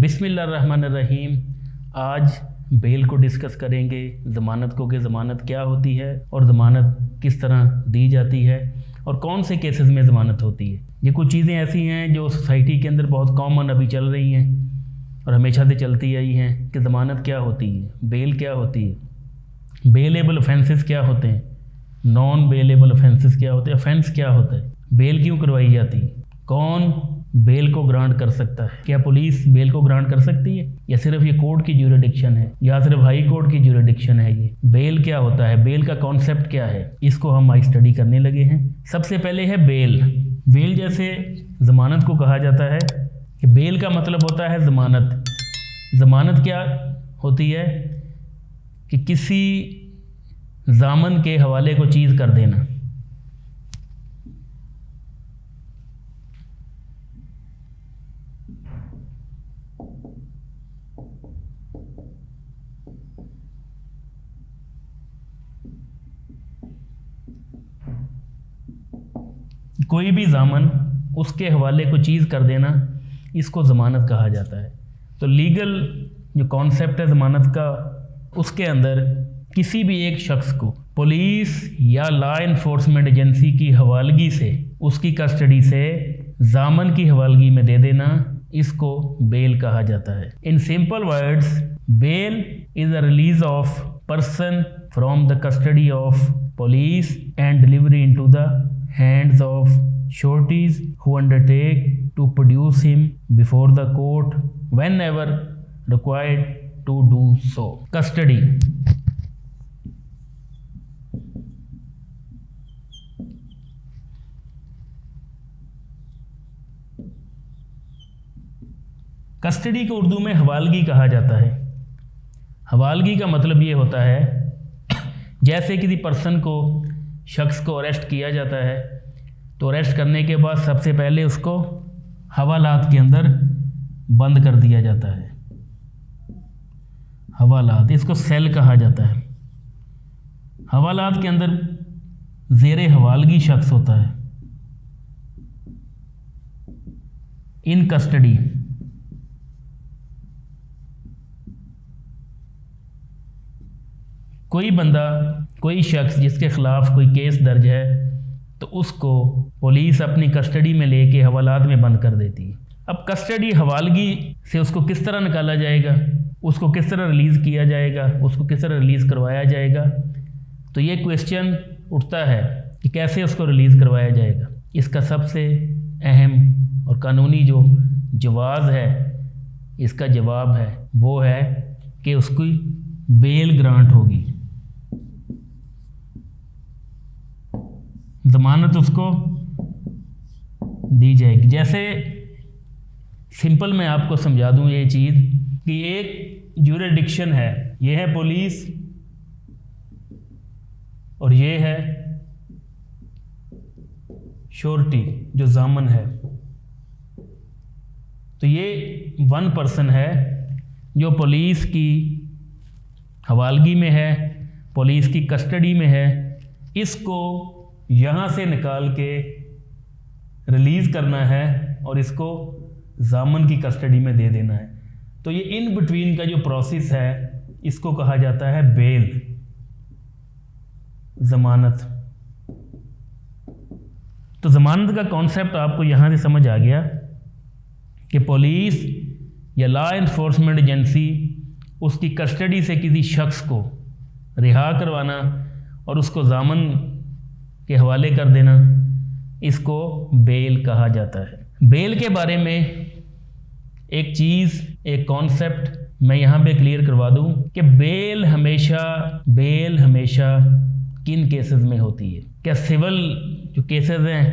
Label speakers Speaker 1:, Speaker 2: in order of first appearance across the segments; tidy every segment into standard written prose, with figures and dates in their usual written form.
Speaker 1: बिस्मिल्लाहिर्रहमानिर्रहीम। आज बेल को डिस्कस करेंगे, ज़मानत को कि ज़मानत क्या होती है और ज़मानत किस तरह दी जाती है और कौन से केसेस में ज़मानत होती है। ये कुछ चीज़ें ऐसी हैं जो सोसाइटी के अंदर बहुत कॉमन अभी चल रही हैं और हमेशा से चलती आई हैं कि ज़मानत क्या होती है, बेल क्या होती है, बेलेबल ऑफेंसेस क्या होते हैं, नॉन बेलेबल ऑफेंसेस क्या होते हैं, ऑफेंस क्या होता है, बेल क्यों करवाई जाती है, कौन बेल को ग्रांट कर सकता है, क्या पुलिस बेल को ग्रांट कर सकती है या सिर्फ ये कोर्ट की ज्यूरिडिक्शन है या सिर्फ हाई कोर्ट की ज्यूरिडिक्शन है। ये बेल क्या होता है, बेल का कॉन्सेप्ट क्या है, इसको हम आज स्टडी करने लगे हैं। सबसे पहले है बेल। बेल जैसे ज़मानत को कहा जाता है कि बेल का मतलब होता है ज़मानत। ज़मानत क्या होती है कि किसी ज़ामन के हवाले को चीज़ कर देना। कोई भी ज़ामन उसके हवाले को चीज़ कर देना, इसको ज़मानत कहा जाता है। तो लीगल जो कॉन्सेप्ट है ज़मानत का, उसके अंदर किसी भी एक शख्स को पुलिस या लॉ इन्फोर्समेंट एजेंसी की हवालगी से, उसकी कस्टडी से ज़ामन की हवालगी में दे देना, इसको बेल कहा जाता है। In simple words, bail is a release of person from the custody of police and delivery into the hands of sureties who undertake to produce him before the court whenever required to do so. Custody. Custody को उर्दू में हवालगी कहा जाता है। हवालगी का मतलब ये होता है जैसे किसी पर्सन को, शख्स को अरेस्ट किया जाता है तो अरेस्ट करने के बाद सबसे पहले उसको हवालात के अंदर बंद कर दिया जाता है। हवालात, इसको सेल कहा जाता है। हवालात के अंदर ज़ेरे हवालगी शख्स होता है इन कस्टडी। कोई बंदा, कोई शख्स जिसके ख़िलाफ़ कोई केस दर्ज है तो उसको पुलिस अपनी कस्टडी में लेके हवालात में बंद कर देती है। अब कस्टडी हवालगी से उसको किस तरह निकाला जाएगा, उसको किस तरह रिलीज़ किया जाएगा, उसको किस तरह रिलीज़ करवाया जाएगा, तो ये क्वेश्चन उठता है कि कैसे उसको रिलीज़ करवाया जाएगा। इसका सबसे अहम और कानूनी जो जवाब है, इसका जवाब है वो है कि उसकी बेल ग्रांट होगी, ज़मानत उसको दी जाएगी। जैसे सिंपल मैं आपको समझा दूं ये चीज़ कि एक ज्यूरिडिक्शन है, ये है पुलिस और ये है श्योरिटी जो ज़ामन है। तो ये वन पर्सन है जो पुलिस की हवालगी में है, पुलिस की कस्टडी में है, इसको यहाँ से निकाल के रिलीज़ करना है और इसको ज़ामन की कस्टडी में दे देना है। तो ये इन बिटवीन का जो प्रोसेस है इसको कहा जाता है बेल, ज़मानत। तो ज़मानत का कॉन्सेप्ट आपको यहाँ से समझ आ गया कि पुलिस या लॉ इन्फोर्समेंट एजेंसी उसकी कस्टडी से किसी शख्स को रिहा करवाना और उसको ज़ामन के हवाले कर देना, इसको बेल कहा जाता है। बेल के बारे में एक चीज़, एक कॉन्सेप्ट मैं यहाँ पे क्लियर करवा दूँ कि बेल हमेशा किन केसेस में होती है। क्या सिविल जो केसेस हैं,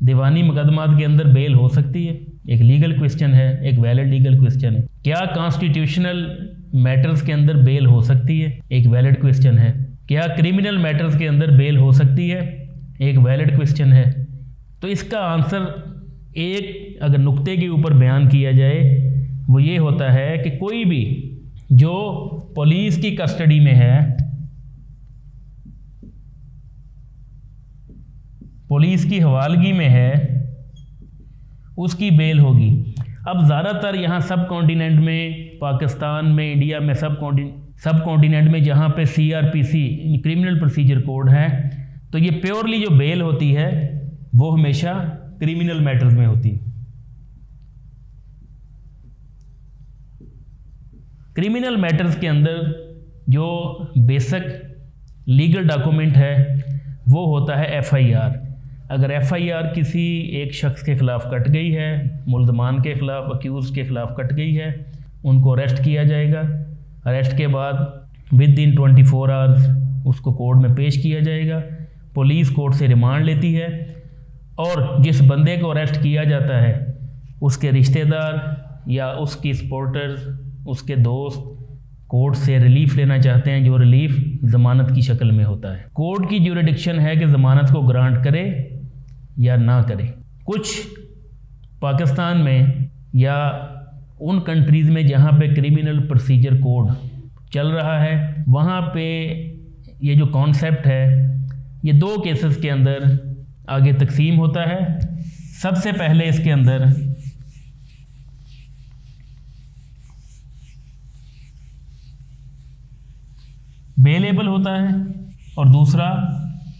Speaker 1: दीवानी मुकदमात के अंदर बेल हो सकती है? एक लीगल क्वेश्चन है, एक वैलिड लीगल क्वेश्चन है। क्या कॉन्स्टिट्यूशनल मैटर्स के अंदर बेल हो सकती है? एक वैलिड क्वेश्चन है। क्या क्रिमिनल मैटर्स के अंदर बेल हो सकती है? एक वैलिड क्वेश्चन है। तो इसका आंसर एक अगर नुक्ते के ऊपर बयान किया जाए वो ये होता है कि कोई भी जो पुलिस की कस्टडी में है, पुलिस की हवालगी में है, उसकी बेल होगी। अब ज़्यादातर यहाँ सब कॉन्टिनेंट में, पाकिस्तान में, इंडिया में, सब कॉन्टिनेंट में जहाँ पे CRPC क्रिमिनल प्रोसीजर कोड है, तो ये प्योरली जो बेल होती है वो हमेशा क्रिमिनल मैटर्स में होती है। क्रिमिनल मैटर्स के अंदर जो बेसिक लीगल डॉक्यूमेंट है वो होता है FIR। अगर FIR किसी एक शख्स के ख़िलाफ़ कट गई है, मुल्ज़मान के ख़िलाफ़, अक्यूज़ के ख़िलाफ़ कट गई है, उनको अरेस्ट किया जाएगा। अरेस्ट के बाद विद इन 24 आवर्स उसको कोर्ट में पेश किया जाएगा। पुलिस कोर्ट से रिमांड लेती है और जिस बंदे को अरेस्ट किया जाता है उसके रिश्तेदार या उसकी सपोर्टर्स, उसके दोस्त कोर्ट से रिलीफ लेना चाहते हैं, जो रिलीफ ज़मानत की शक्ल में होता है। कोर्ट की ज्यूरिडिक्शन है कि ज़मानत को ग्रांट करे या ना करे। कुछ पाकिस्तान में या उन कंट्रीज़ में जहाँ पे क्रिमिनल प्रोसीजर कोड चल रहा है, वहाँ पे ये जो कॉन्सेप्ट है ये 2 केसेस के अंदर आगे तकसीम होता है। सबसे पहले इसके अंदर बेलेबल होता है और दूसरा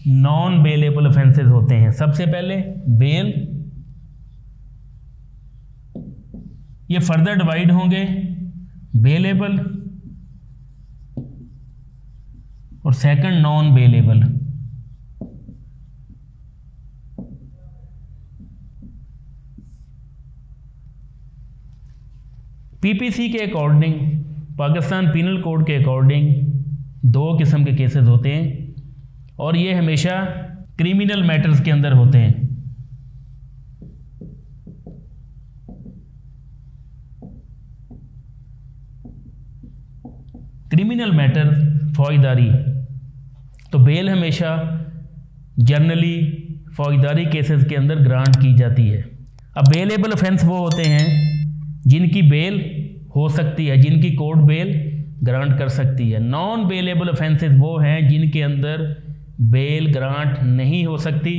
Speaker 1: नॉन बेलेबल ऑफेंसेस होते हैं। सबसे पहले बेल, ये फर्दर डिवाइड होंगे बेलेबल और सेकंड नॉन बेलेबल। PPC के अकॉर्डिंग, पाकिस्तान पीनल कोड के अकॉर्डिंग 2 किस्म के केसेस होते हैं और ये हमेशा क्रिमिनल मैटर्स के अंदर होते हैं। क्रिमिनल मैटर फौजदारी, तो बेल हमेशा जनरली फौजदारी केसेस के अंदर ग्रांट की जाती है। अब बेलेबल ऑफेंस वो होते हैं जिनकी बेल हो सकती है, जिनकी कोर्ट बेल ग्रांट कर सकती है। नॉन बेलेबल ऑफेंसेस वो हैं जिनके अंदर बेल ग्रांट नहीं हो सकती।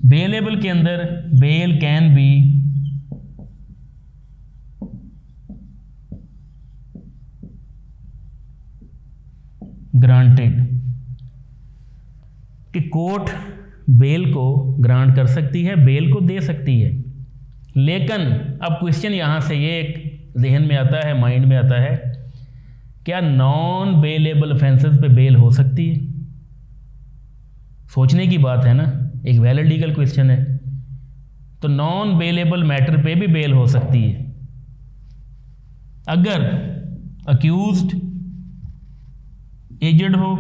Speaker 1: बेलेबल के अंदर बेल कैन बी ग्रांटेड, कि कोर्ट बेल को ग्रांट कर सकती है, बेल को दे सकती है। लेकिन अब क्वेश्चन यहाँ से ये एक जहन में आता है, माइंड में आता है, क्या नॉन बेलेबल ऑफेंसेस पे बेल हो सकती है? सोचने की बात है ना, एक वैलिड लीगल क्वेश्चन है। तो नॉन बेलेबल मैटर पे भी बेल हो सकती है अगर अक्यूज्ड एजेड हो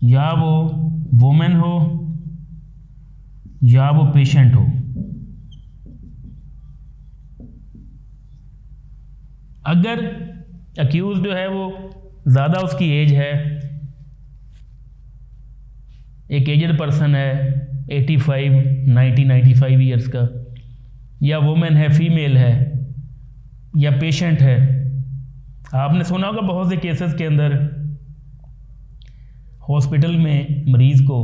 Speaker 1: या वो वुमेन हो या वो पेशेंट हो। अगर अक्यूज जो है वो ज़्यादा उसकी एज है, एक एजेड पर्सन है 85, 90, 95 ईयर्स का, या वुमेन है, फीमेल है, या पेशेंट है। आपने सुना होगा बहुत से केसेस के अंदर हॉस्पिटल में मरीज़ को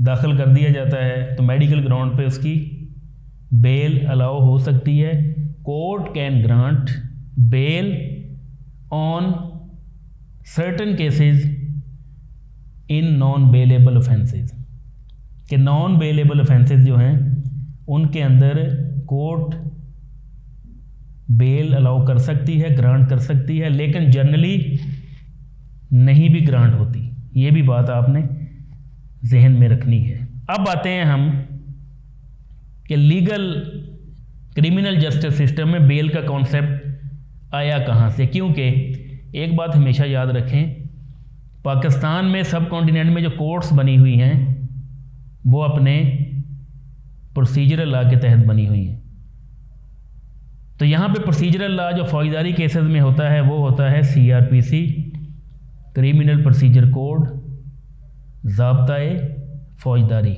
Speaker 1: दाखिल कर दिया जाता है तो मेडिकल ग्राउंड पे उसकी बेल अलाउ हो सकती है। Court can grant bell on certain cases in non bailable offences, कि नॉन बेलेबल ऑफेंसेस जो हैं उनके अंदर कोर्ट बेल अलाउ कर सकती है, ग्रांट कर सकती है, लेकिन जनरली नहीं भी ग्रांट होती। ये भी बात आपने जहन में रखनी है। अब आते हैं हम कि लीगल क्रिमिनल जस्टिस सिस्टम में बेल का कॉन्सेप्ट आया कहाँ से। क्योंकि एक बात हमेशा याद रखें, पाकिस्तान में सब कॉन्टिनेंट में जो कोर्ट्स बनी हुई हैं वो अपने प्रोसीजरल लॉ के तहत बनी हुई हैं। तो यहाँ पे प्रोसीजरल लॉ जो फौजदारी केसेस में होता है वो होता है CRPC, क्रिमिनल प्रोसीजर कोड, ज़ाब्ता-ए फौजदारी।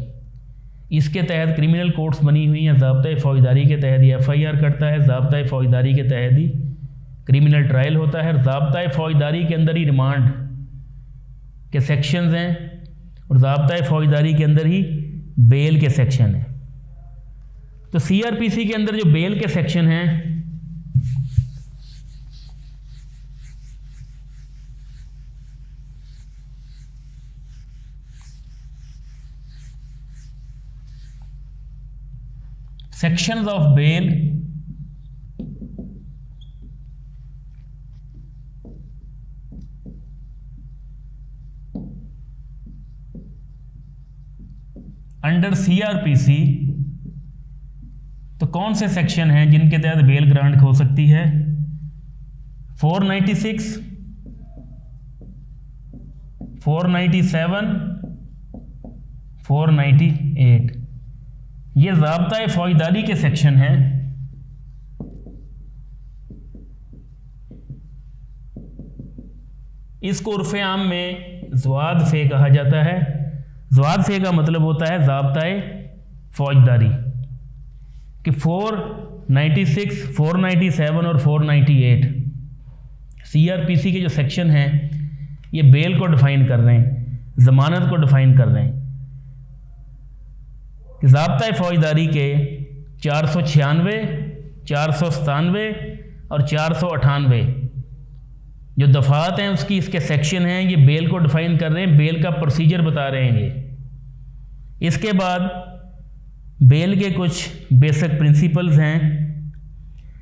Speaker 1: इसके तहत क्रिमिनल कोर्ट्स बनी हुई हैं। ज़ाब्ता-ए फौजदारी के तहत ही FIR कटता है, ज़ाब्ता-ए फौजदारी के तहत ही क्रिमिनल ट्रायल होता है, ज़ाब्ता-ए फौजदारी के अंदर ही रिमांड के सेक्शंस हैं और ज़ाब्ता फ़ौजदारी के अंदर ही बेल के सेक्शन हैं। तो सीआरपीसी के अंदर जो बेल के सेक्शन हैं, sections of bail under CrPC, तो कौन से सेक्शन हैं जिनके तहत बेल ग्रांट हो सकती है? 496, 497, 498, ये ज़ाब्ता फ़ौजदारी के सेक्शन हैं। इसको उर्फ़ आम में ज़वाद फ़े कहा जाता है। ज़वाद फ़े का मतलब होता है ज़ाब्ता फ़ौजदारी, कि 496, 497 और 498 सीआरपीसी के जो सेक्शन हैं ये बेल को डिफ़ाइन कर रहे हैं, ज़मानत को डिफ़ाइन कर रहे हैं। कि ज़ाब्ता फ़ौजदारी के 496, 497 और 498 जो दफ़ात हैं उसकी इसके सेक्शन हैं, ये बेल को डिफ़ाइन कर रहे हैं, बेल का प्रोसीजर बता रहे हैं ये। इसके बाद बेल के कुछ बेसिक प्रिंसिपल्स हैं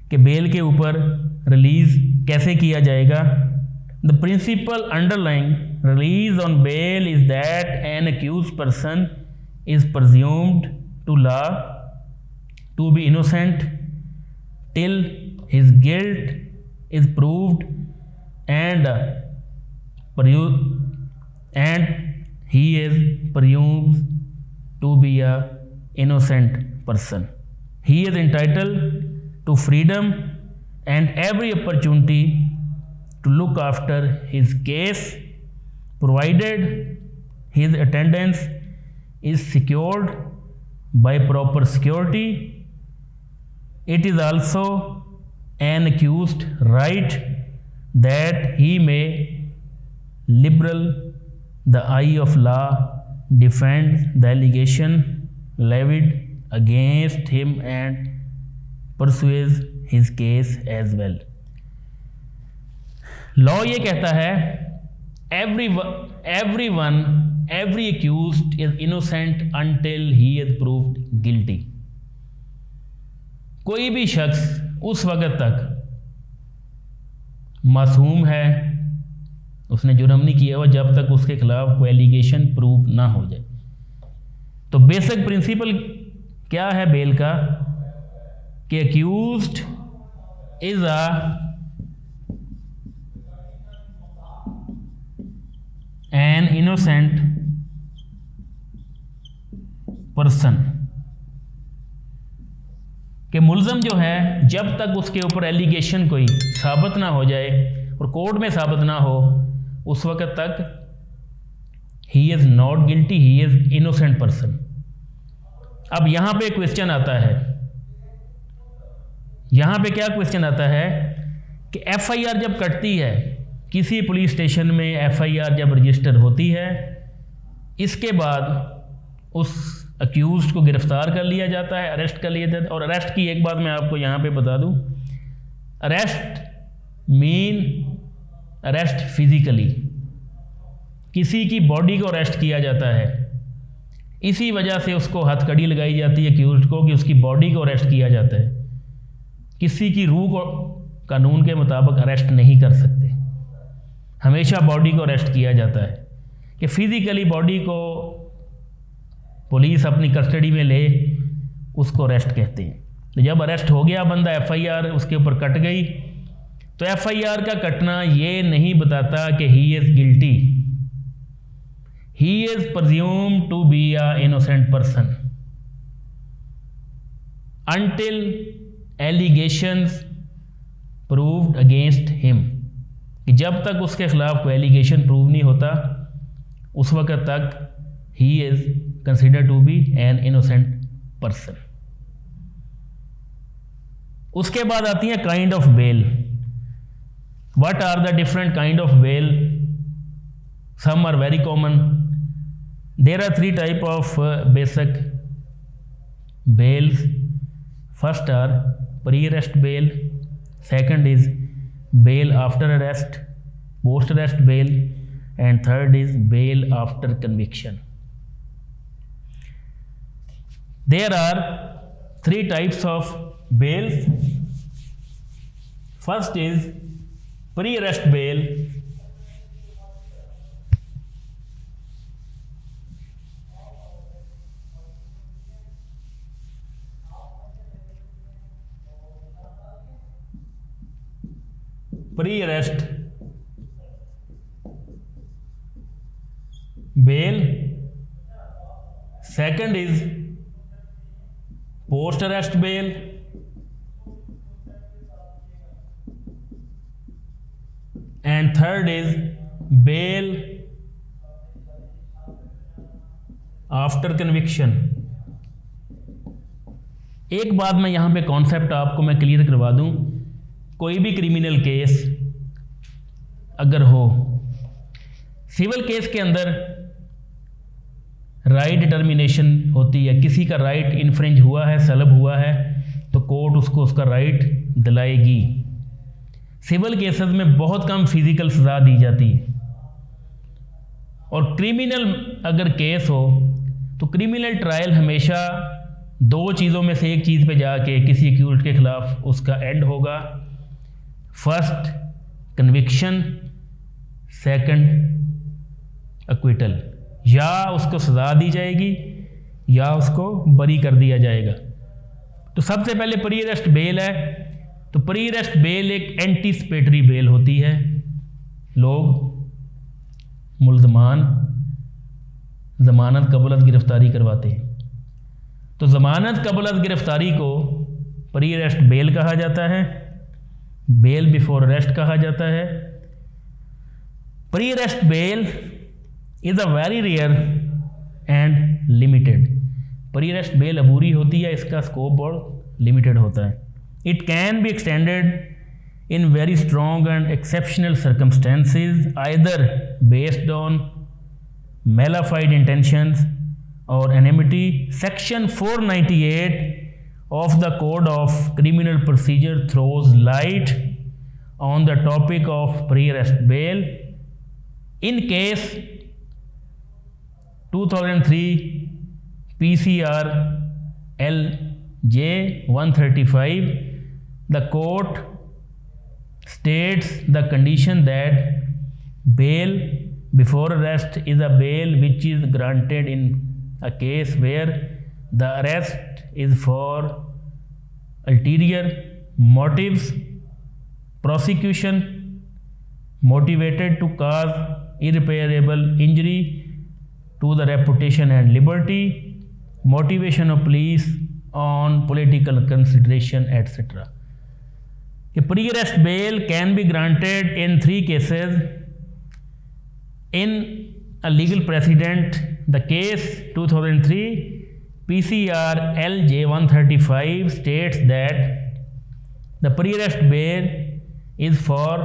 Speaker 1: कि बेल के ऊपर रिलीज़ कैसे किया जाएगा। The principle underlying release on bail is that an accused person is presumed to law to be innocent till his guilt is proved and he is presumed to be a innocent person. He is entitled to freedom and every opportunity to look after his case provided his attendance is secured by proper security. It is also an accused right that he may liberal the eye of law defend the allegation levied against him and pursues his case as well. Law ये कहता है every accused is innocent until he is proved guilty. कोई भी शख्स उस वक़्त तक मासूम है, उसने जुर्म नहीं किया हुआ जब तक उसके खिलाफ कोई एलिगेशन प्रूव ना हो जाए। तो बेसिक प्रिंसिपल क्या है बेल का कि accused is an innocent person, कि मुल्ज़म जो है जब तक उसके ऊपर एलिगेशन कोई साबित ना हो जाए और कोर्ट में साबित ना हो उस वक़्त तक he is not guilty, he is innocent person. अब यहाँ पे क्वेश्चन आता है, यहाँ पे क्या क्वेश्चन आता है कि एफआईआर जब कटती है, किसी पुलिस स्टेशन में एफआईआर जब रजिस्टर होती है, इसके बाद उस अक्यूज़्ड को गिरफ़्तार कर लिया जाता है, अरेस्ट कर लिया जाता है। और अरेस्ट की एक बात मैं आपको यहाँ पे बता दूँ, अरेस्ट मीन अरेस्ट फिज़िकली, किसी की बॉडी को अरेस्ट किया जाता है। इसी वजह से उसको हथकड़ी लगाई जाती है अक्यूज़्ड को कि उसकी बॉडी को अरेस्ट किया जाता है। किसी की रूह को कानून के मुताबिक अरेस्ट नहीं कर सकते, हमेशा बॉडी को अरेस्ट किया जाता है कि फ़िज़िकली बॉडी को पुलिस अपनी कस्टडी में ले, उसको अरेस्ट कहते हैं। तो जब अरेस्ट हो गया बंदा, एफआईआर उसके ऊपर कट गई, तो एफआईआर का कटना ये नहीं बताता कि he is guilty, he is presumed to be a innocent person until allegations proved against him, कि जब तक उसके खिलाफ कोई एलिगेशन प्रूव नहीं होता उस वक़्त तक he is considered to be an innocent person. उसके बाद आती है kind of bail. What are the different kind of bail? some are very common. There are three type of basic bails. First are pre-arrest bail, second is bail after arrest, post-arrest bail, and third is bail after conviction. There are three types of bails. First is pre-arrest bail. Pre-arrest bail. Second is post-arrest bail. And third is bail after conviction. एक बात मैं यहाँ पे concept आपको मैं clear करवा दूँ, कोई भी क्रिमिनल केस अगर हो, सिविल केस के अंदर राइट डिटर्मिनेशन होती है, किसी का राइट इन्फ्रिंज हुआ है, सलब हुआ है, तो कोर्ट उसको उसका राइट दिलाएगी। सिविल केसेस में बहुत कम फिजिकल सज़ा दी जाती है, और क्रिमिनल अगर केस हो तो क्रिमिनल ट्रायल हमेशा दो चीज़ों में से एक चीज़ पे जाके किसी एक्यूज्ड के खिलाफ उसका एंड होगा। First conviction, second acquittal. या उसको सज़ा दी जाएगी या उसको बरी कर दिया जाएगा। तो सबसे पहले प्री अरेस्ट बेल है, तो प्री अरेस्ट बेल एक एंटीसिपेटरी बेल होती है। लोग मुल्ज़मान ज़मानत कबल गिरफ़्तारी करवाते हैं, तो ज़मानत कबल गिरफ़्तारी को प्री अरेस्ट बेल कहा जाता है, बेल बिफोर अरेस्ट कहा जाता है। Pre arrest bail is a very rare and limited. Pre arrest bail अबूरी होती है, इसका स्कोप बहुत लिमिटेड होता है। It can be extended in very strong and exceptional circumstances, either based on malafide intentions or enmity. Section 498 of the Code of Criminal Procedure throws light on the topic of pre-arrest bail. In case 2003 PCR LJ 135, the court states the condition that bail before arrest is a bail which is granted in a case where the arrest is for ulterior motives, prosecution motivated to cause irreparable injury to the reputation and liberty, motivation of police on political consideration, etc. A pre-arrest bail can be granted in three cases. In a legal precedent, the case 2003 PCR LJ 135 states that the pre-arrest bail is for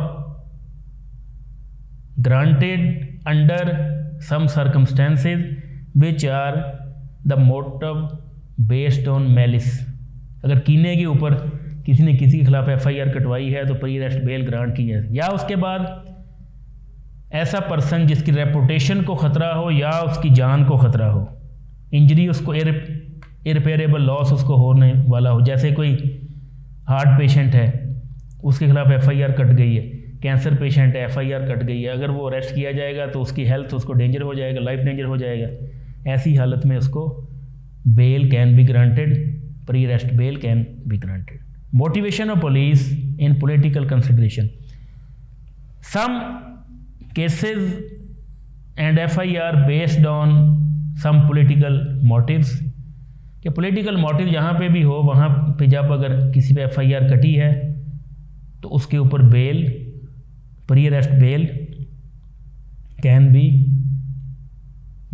Speaker 1: granted under some circumstances which are the motive based on malice. अगर कीने के ऊपर किसी ने किसी के खिलाफ FIR कटवाई है तो प्री अरेस्ट बेल ग्रांट की है, या उसके बाद ऐसा पर्सन जिसकी रेपुटेशन को ख़तरा हो या उसकी जान को ख़तरा हो, इंजरी उसको इरिपेरेबल लॉस उसको होने वाला हो। जैसे कोई हार्ट पेशेंट है, उसके खिलाफ FIR कट गई है, कैंसर पेशेंट है, FIR कट गई है, अगर वो अरेस्ट किया जाएगा तो उसकी हेल्थ उसको डेंजर हो जाएगा, लाइफ डेंजर हो जाएगा। ऐसी हालत में उसको bail can be granted, pre arrest bail can be granted. Motivation of police in political consideration, some cases and FIR based on some political motives, कि पॉलिटिकल मोटिव जहाँ पे भी हो वहाँ पे जब अगर किसी पे FIR कटी है तो उसके ऊपर bail, pre arrest bail can be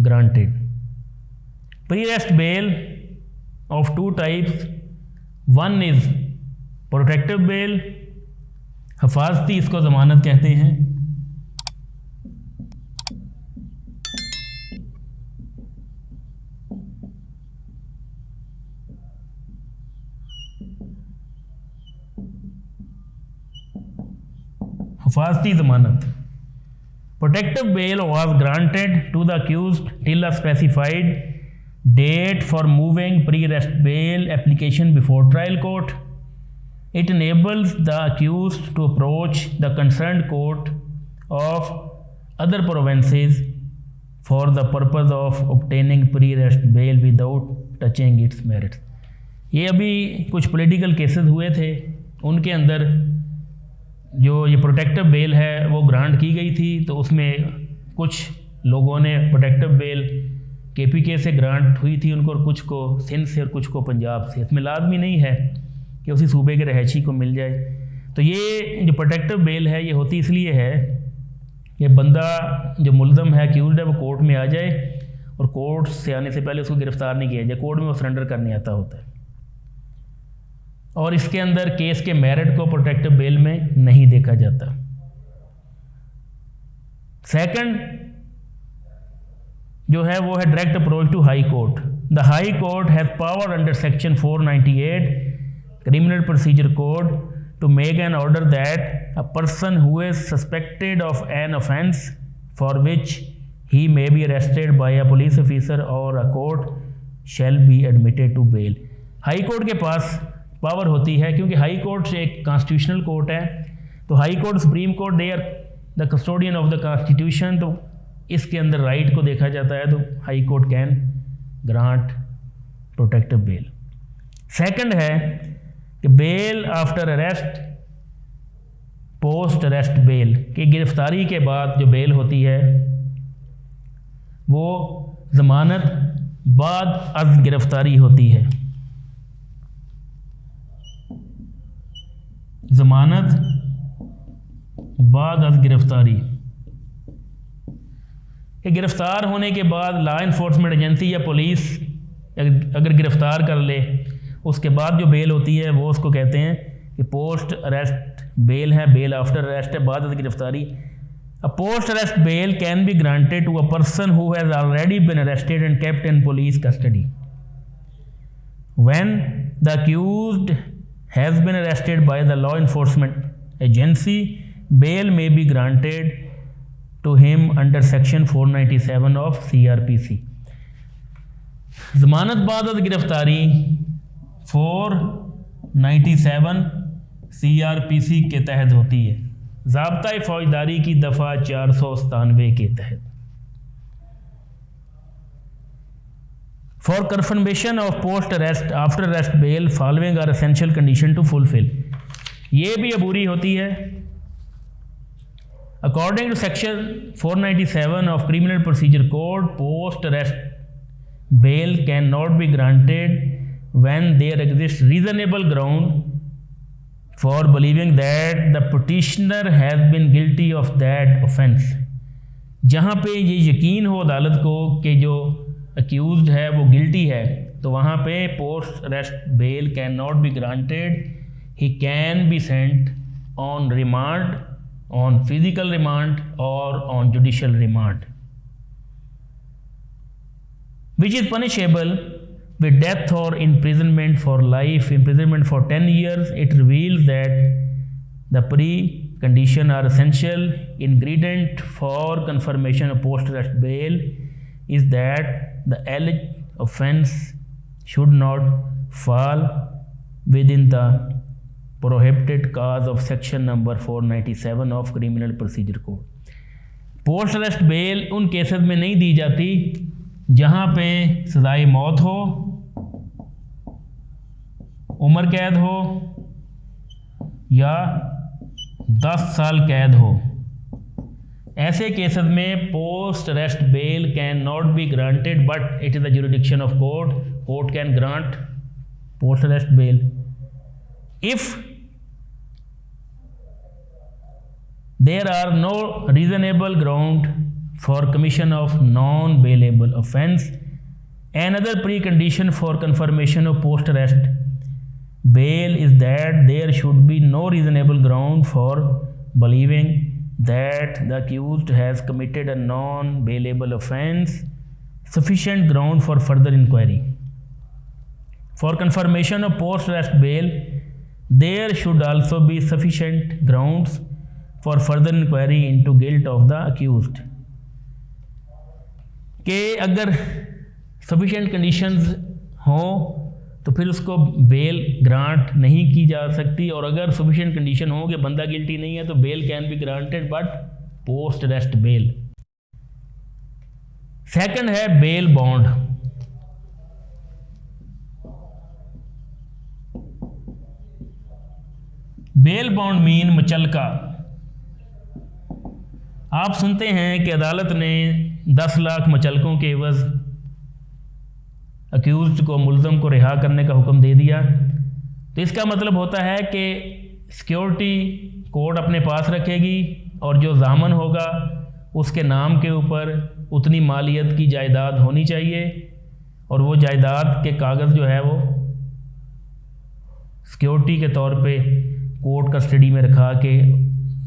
Speaker 1: granted. Pre arrest bail of two types, one is protective bail, हिफाजती इसको ज़मानत कहते हैं, हिफाजती ज़मानत। Protective bail was granted to the accused till a specified date for moving pre arrest bail application before trial court. It enables the accused to approach the concerned court of other provinces for the purpose of obtaining pre-arrest bail without touching its merits। ये अभी कुछ political cases हुए थे, उनके अंदर जो ये protective bail है वो ग्रांट की गई थी, तो उसमें कुछ लोगों ने प्रोटेक्टिव बेल KPK से ग्रांट हुई थी उनको, और कुछ को सिंध से और कुछ को पंजाब से। इसमें लाजमी नहीं है कि उसी सूबे के रहायशी को मिल जाए। तो ये जो प्रोटेक्टिव बेल है ये होती इसलिए है कि बंदा जो मुल्ज़म है, अक्यूज्ड है, वो कोर्ट में आ जाए और कोर्ट से आने से पहले उसको गिरफ़्तार नहीं किया जाए, कोर्ट में वो सरेंडर करने आता होता है। और इसके अंदर केस के मेरिट को प्रोटेक्टिव बेल में नहीं देखा जाता। सेकंड जो है वो है direct approach to high court. The high court has power under section 498 Criminal Procedure Code to make an order that a person who is suspected of an offence for which he may be arrested by a police officer or a court shall be admitted to bail। High court के पास power होती है क्योंकि high court एक constitutional court है, तो high court supreme court they are the custodian of the constitution, तो इसके अंदर राइट को देखा जाता है, तो high court can grant protective bail. Second है कि bail after arrest, post arrest bail, कि गिरफ्तारी के बाद जो बेल होती है वो ज़मानत बाद अज़ गिरफ्तारी होती है। ज़मानत बाद अज़ गिरफ्तारी, कि गिरफ्तार होने के बाद लॉ इन्फोर्समेंट एजेंसी या पुलिस अगर गिरफ्तार कर ले, उसके बाद जो बेल होती है वो उसको कहते हैं कि पोस्ट अरेस्ट बेल है, बेल आफ्टर अरेस्ट है, बाद अज़ गिरफ्तारी। A post arrest bail can be granted to a person who has already been arrested and kept in police custody. When the accused has been arrested by the law enforcement agency, bail may be granted to him under section 497 of CRPC। ज़मानत बाद अज़ गिरफ्तारी 497 CRPC के तहत होती है, ज़ाब्ता फौजदारी की दफ़ा 497 के तहत। For confirmation of post arrest after arrest bail following are essential condition to fulfil, ये भी अबूरी होती है। According to section 497 of criminal procedure code, post arrest bail can not be granted when there exists reasonable ground for believing that the petitioner has been guilty of that offence। जहाँ पे ये यकीन हो अदालत को कि जो अक्यूज्ड है वो गिल्टी है, तो वहाँ पे post arrest bail can not be granted. He can be sent on remand, on physical remand और on judicial remand, which is punishable with death or imprisonment for life, imprisonment for 10 years. It reveals that the pre-condition are essential ingredient for confirmation of post-arrest bail is that the alleged offence should not fall within the prohibited cause of section number 497 of criminal procedure code। Post arrest bell उन cases में नहीं दी जाती जहाँ पे सजाए मौत हो, उम्र कैद हो या 10 साल कैद हो। ऐसे केसेस में post arrest bail can not be granted but it is the jurisdiction of court. Court can grant post arrest bell if there are no reasonable ground for commission of non-bailable offence. Another precondition for confirmation of post-arrest bail is that there should be no reasonable ground for believing that the accused has committed a non-bailable offence, sufficient ground for further inquiry. For confirmation of post-arrest bail, there should also be sufficient grounds for further inquiry into guilt of the accused. कि अगर sufficient conditions हों तो फिर उसको bell grant नहीं की जा सकती, और अगर सफिशिएंट कंडीशन हो कि बंदा गिल्टी नहीं है तो bail can be granted but post arrest bail. Second है bail bond. Bail bond mean मुचलका। आप सुनते हैं कि अदालत ने 10 लाख मुचलकों के एवज अक्यूज्ड को, मुलज़म को रिहा करने का हुक्म दे दिया। तो इसका मतलब होता है कि सिक्योरिटी कोर्ट अपने पास रखेगी और जो ज़ामन होगा उसके नाम के ऊपर उतनी मालियत की जायदाद होनी चाहिए, और वो जायदाद के कागज़ जो है वो सिक्योरिटी के तौर पे कोर्ट कस्टडी में रखा के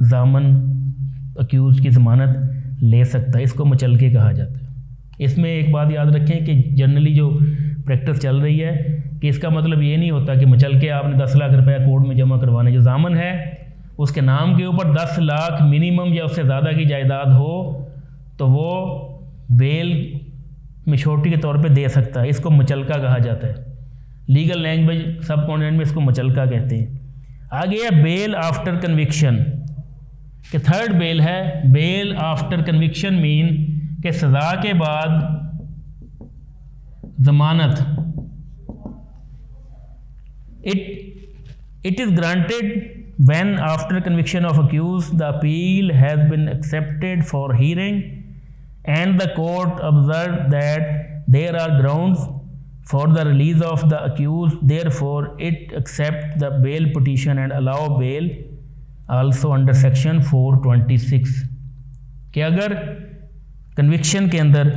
Speaker 1: ज़ामन अक्यूज़ की ज़मानत ले सकता है। इसको मुचलके कहा जाता है। इसमें एक बात याद रखें कि जनरली जो प्रैक्टिस चल रही है कि इसका मतलब ये नहीं होता कि मुचलके आपने 10 लाख रुपया कोर्ट में जमा करवाने। जो ज़ामन है उसके नाम के ऊपर 10 लाख मिनिमम या उससे ज़्यादा की जायदाद हो तो वो बेल मेच्योरिटी के तौर पे दे सकता है। इसको मुचलका कहा जाता है। लीगल लैंग्वेज सब कॉन्टिनेंट में इसको मुचलका कहते हैं। आगे है बेल आफ्टर कन्विक्शन। कि थर्ड बेल है बेल आफ्टर कन्विक्शन मीन कि सज़ा के बाद ज़मानत। It is granted when after conviction of accused the appeal has been accepted for hearing and the court observed that there are grounds for the release of the accused, therefore it accept the bail petition and allow bail also under section 426। कि अगर conviction के अंदर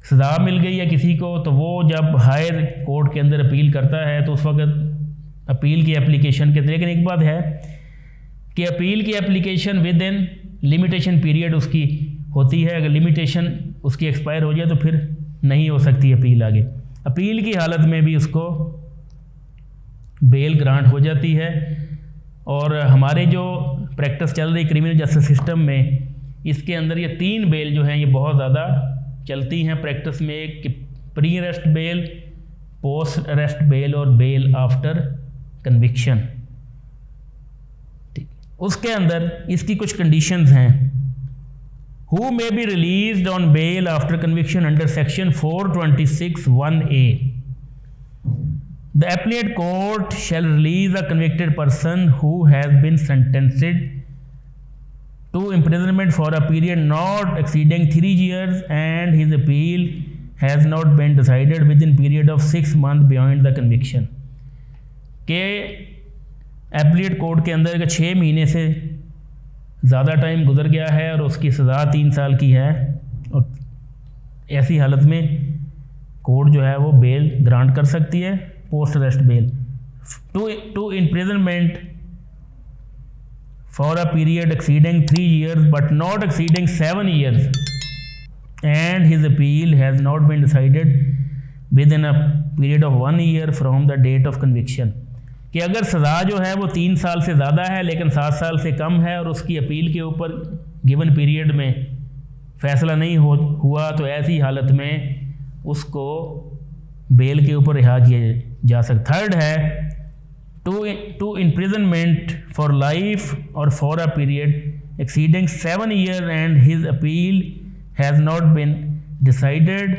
Speaker 1: सज़ा मिल गई है किसी को तो वो जब हायर कोर्ट के अंदर अपील करता है तो उस वक्त अपील की एप्लीकेशन के, लेकिन एक बात है कि अपील की application with in limitation period उसकी होती है। अगर लिमिटेशन उसकी एक्सपायर हो जाए तो फिर नहीं हो सकती अपील आगे। अपील की हालत में भी उसको बेल ग्रांट हो जाती है। और हमारे जो प्रैक्टिस चल रही क्रिमिनल जस्टिस सिस्टम में इसके अंदर ये 3 बेल जो हैं ये बहुत ज़्यादा चलती हैं प्रैक्टिस में। एक pre arrest bail, post arrest bail और बेल आफ्टर कन्विक्शन। ठीक, उसके अंदर इसकी कुछ कंडीशंस हैं। Who may be released on bail after conviction under section 426(1)(a)। The appellate court shall release a convicted person who has been sentenced to imprisonment for a period not exceeding 3 years and his appeal has not been decided within period of 6 months beyond the conviction। के appellate court के अंदर 6 महीने से ज़्यादा time गुजर गया है और उसकी सज़ा 3 साल की है, और ऐसी हालत में कोर्ट जो है वो बेल ग्रांट कर सकती है, post arrest bail. To imprisonment for a period exceeding 3 years but not exceeding 7 years and his appeal has not been decided within a period of 1 year from the date of conviction। कि अगर सज़ा जो है वो 3 साल से ज़्यादा है लेकिन 7 साल से कम है और उसकी अपील के ऊपर गिवन पीरियड में फ़ैसला नहीं हुआ तो ऐसी हालत में उसको बेल के ऊपर रिहा किया जा सकता। थर्ड है to imprisonment for life or for a period exceeding 7 years and his appeal has not been decided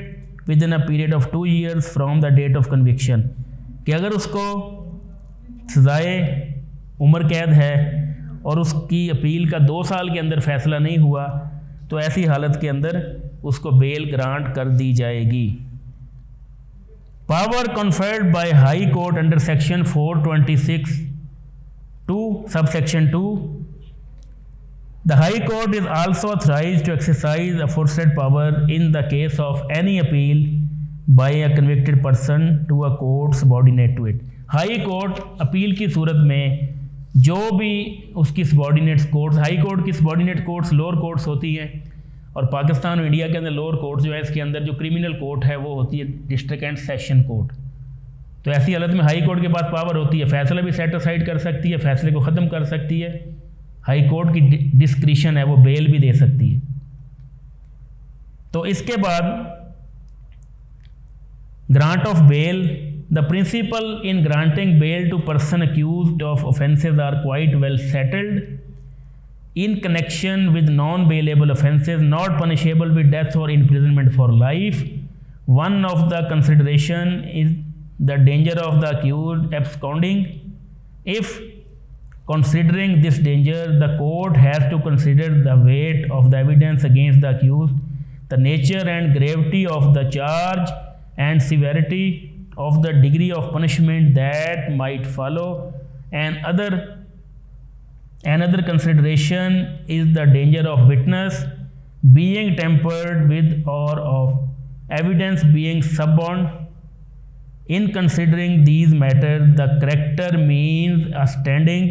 Speaker 1: within a period of 2 years from the date of conviction। कि अगर उसको सज़ाए उम्र कैद है और उसकी अपील का 2 साल के अंदर फ़ैसला नहीं हुआ तो ऐसी हालत के अंदर उसको बेल ग्रांट कर दी जाएगी। Power conferred by High Court under section 426(2) subsection 2। The High Court is also authorized to exercise aforesaid power in the case of any appeal by a convicted person to a court subordinate to it। High Court appeal की सूरत में जो भी उसकी subordinates courts, high court की subordinate courts lower courts होती हैं, और पाकिस्तान और इंडिया के अंदर लोअर कोर्ट जो है इसके अंदर जो क्रिमिनल कोर्ट है वो होती है डिस्ट्रिक्ट एंड सेशन कोर्ट। तो ऐसी हालत में हाई कोर्ट के पास पावर होती है, फैसला भी सेट असाइड कर सकती है, फैसले को ख़त्म कर सकती है हाई कोर्ट की डिस्क्रिशन है, वो बेल भी दे सकती है। तो इसके बाद grant of bail, the principle in granting bail to person accused of offences are quite well settled in connection with non-bailable offences not punishable with death or imprisonment for life. One of the consideration is the danger of the accused absconding. If considering this danger, the court has to consider the weight of the evidence against the accused, the nature and gravity of the charge, and severity of the degree of punishment that might follow. Another consideration is the danger of witness being tampered with or of evidence being suborned. In considering these matters, the character, means, or standing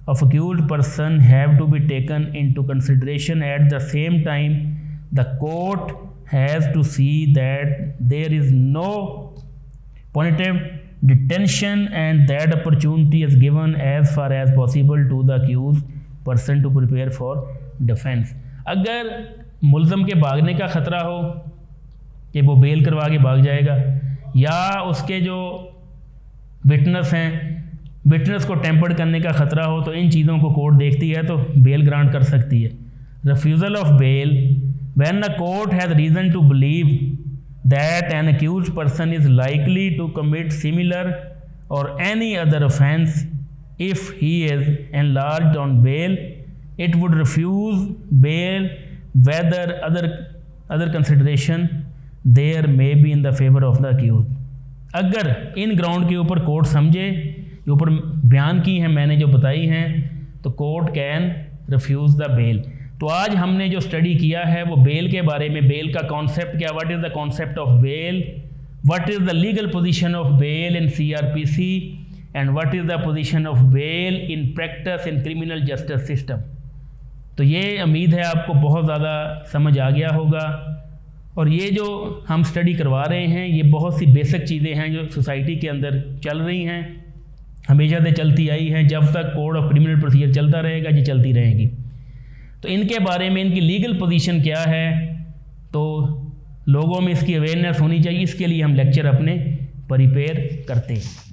Speaker 1: of accused person have to be taken into consideration. At the same time, the court has to see that there is no punitive detention and that opportunity is given as far as possible to the accused person to prepare for defense. अगर मुल्ज़म के भागने का ख़तरा हो कि वो bell करवा के भाग जाएगा, या उसके जो विटनेस हैं, विटनेस को टेम्पर्ड करने का ख़तरा हो, तो इन चीज़ों को कोर्ट देखती है तो बेल ग्रांट कर सकती है। Refusal of bail, when the court has reason to believe that an accused person is likely to commit similar or any other offense, if he is enlarged on bail, it would refuse bail whether other consideration there may be in the favor of the accused. अगर in ground के ऊपर court समझे, जो ऊपर बयान की हैं मैंने जो बताई हैं, तो court can refuse the bail. तो आज हमने जो स्टडी किया है वो बेल के बारे में, बेल का कॉन्सेप्ट क्या, what is the concept of bail, what is the legal position of bail in CRPC, and what is the position of bail in practice in criminal justice system. तो ये उम्मीद है आपको बहुत ज़्यादा समझ आ गया होगा। और ये जो हम स्टडी करवा रहे हैं, ये बहुत सी बेसिक चीज़ें हैं जो सोसाइटी के अंदर चल रही हैं, हमेशा से चलती आई हैं। जब तक कोड ऑफ क्रिमिनल प्रोसीजर चलता रहेगा, ये चलती रहेगी। तो इनके बारे में, इनकी लीगल पोजीशन क्या है, तो लोगों में इसकी अवेयरनेस होनी चाहिए। इसके लिए हम लेक्चर अपने प्रिपेयर करते हैं।